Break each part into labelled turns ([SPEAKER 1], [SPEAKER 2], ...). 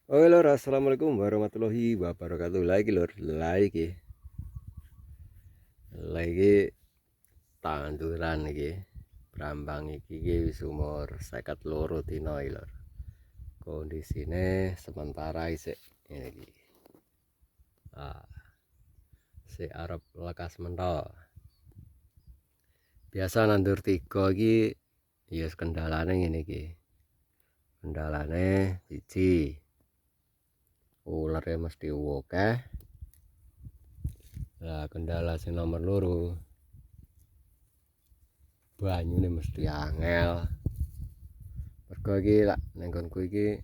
[SPEAKER 1] Oke lor, assalamualaikum warahmatullahi wabarakatuh. Lagi lor, lagi tanduran iki. Brambang iki wis umur 52 dina iki lor. Kondisine sementara isik ngene iki. Ah, sik arep lekas mentol. Biasa nandur 3 iki ya kendalane ngene iki. Kendalane siji, ulere mesti akeh. Lah kendala sing nomor loro, banyune mesti angel. Mergo iki lak ning nggonku iki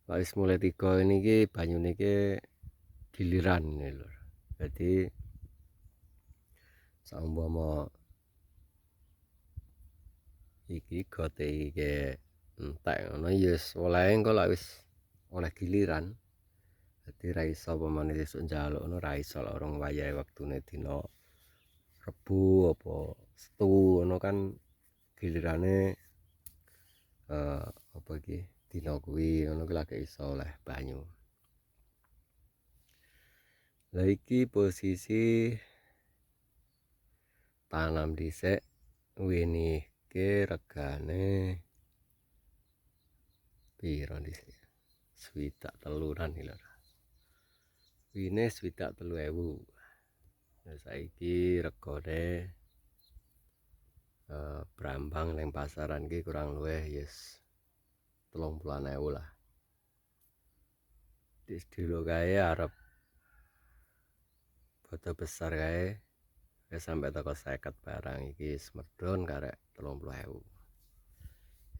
[SPEAKER 1] wis mulai 3 ini iki banyune iki giliran ini lho. Jadi saumpama iki gote iki entek ngono ya wis oleh engko lak wis oleh giliran. Dadi ra iso pamane sesuk njaluk ngono ra iso lek urung wayahe wektune dina Rebo apa Setu ngono kan gilirane apa iki dina kuwi ngono ki lagi iso oleh banyu. Lah iki posisi tanam dhisik winike regane piro dhisik 63 iki lho. Wine 63.000. Nah saiki regane brambang ning pasaran ki kurang luwih yes 30.000 lah. Di sedilo kae arep foto besar kae wis sampai toko 50 barang iki semedon karek 30.000.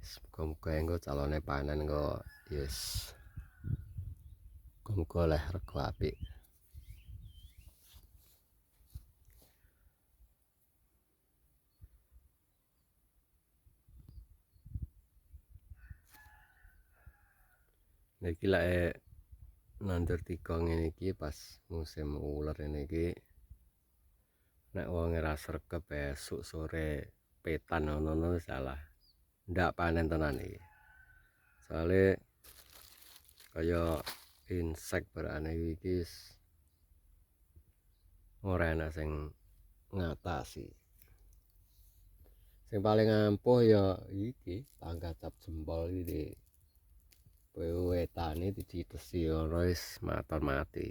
[SPEAKER 1] Muga-muga engko calone panen kok yes muga oleh rego apik. Nah iki lek nandur 3 ngene iki pas musim uler ngene iki nek wong ora sregep esuk sore petan ngono salah. Ndak panen tenan iki. Soale kaya insek berane iki ora enak sing ngatasi. Sing paling ampuh ya iki tangga cap jempol iki wetane dicitesi ora wis maton mati.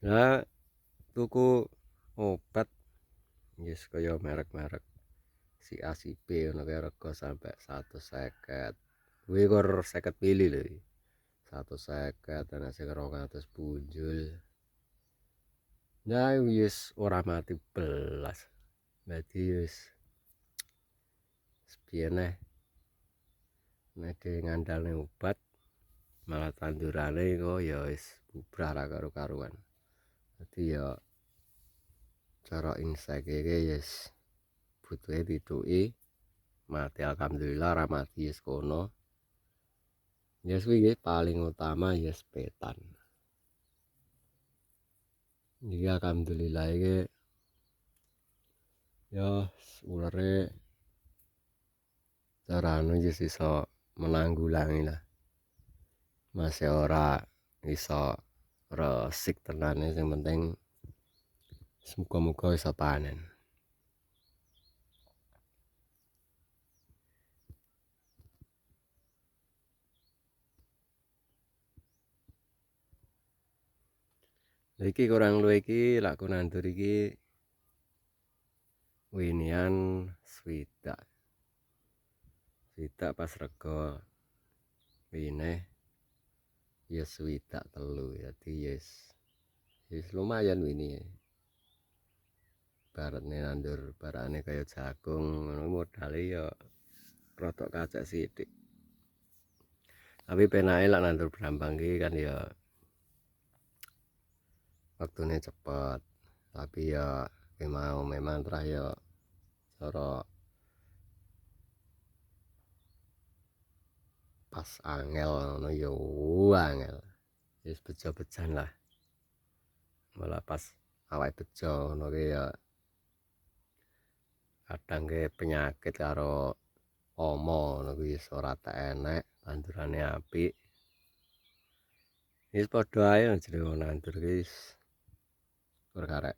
[SPEAKER 1] Lah tuku obat yes kaya merek-merek si A si B ngono kae rega sampai 150. Kuwi kor 50 mili lho iki. 150 ana sing 200 punjul. Nah wis ora mati belas. Dadi wis sepiyene nek ngandalne obat malah tandurane kok ya wis bubrah ra karo-karuan. Dadi ya cara insek iki yes butuhe dituki mati alhamdulillah ra mati yes kono. Yes kuwi paling utama yes petan. Iki alhamdulillah iki ya ulere carane yes iso menanggulangi lah. Masih ora iso resik tenane sing penting muga-muga iso panen. Iki kurang luwih iki lak nandur iki winian swidak. Swidak pas rega wine ya swidak telu dadi yes lumayan wini. Baratne nandur barane kaya jagung ngono modale ya rodok kacek sithik. Tapi penake lak nandur brambang iki kan ya waktune cepet. Tapi ya mau memang terah ya cara pas angel ngono ya angel. Wis bejo-bejan lah. Malah pas awake bejo ngono ki ya kadang ke penyakit karo ama ngono kuwi wis ora tak enek, tandurane apik. Wis padha ae jenenge nandur ki wis perkara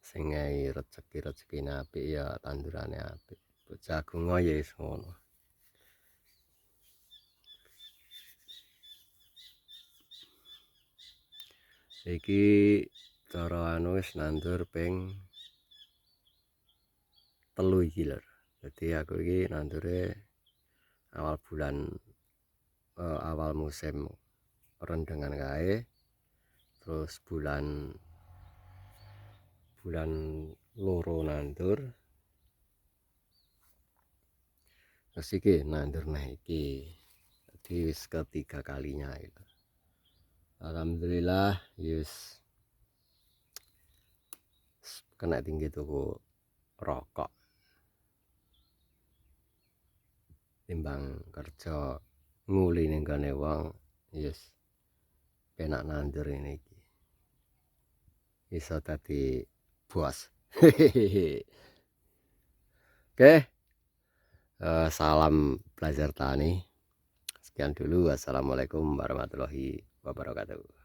[SPEAKER 1] sing ngehi rezekine apik ya tandurane apik. Jagung ya wis ngono. Iki cara anu wis nandur ping 3 iki lho. Dadi aku iki nandure awal bulan awal musim rendengan kae, terus bulan loro nandur, terus iki nandur neh iki. Jadi wis ketiga kalinya itu. Alhamdulillah wis kena tinggi tuku rokok timbang kerja nguli ning gone wong wis penak nandur ini iki. Iso dadi bos. Oke, salam belajar tani. Sekian dulu. Wassalamualaikum warahmatullahi wabarakatuh.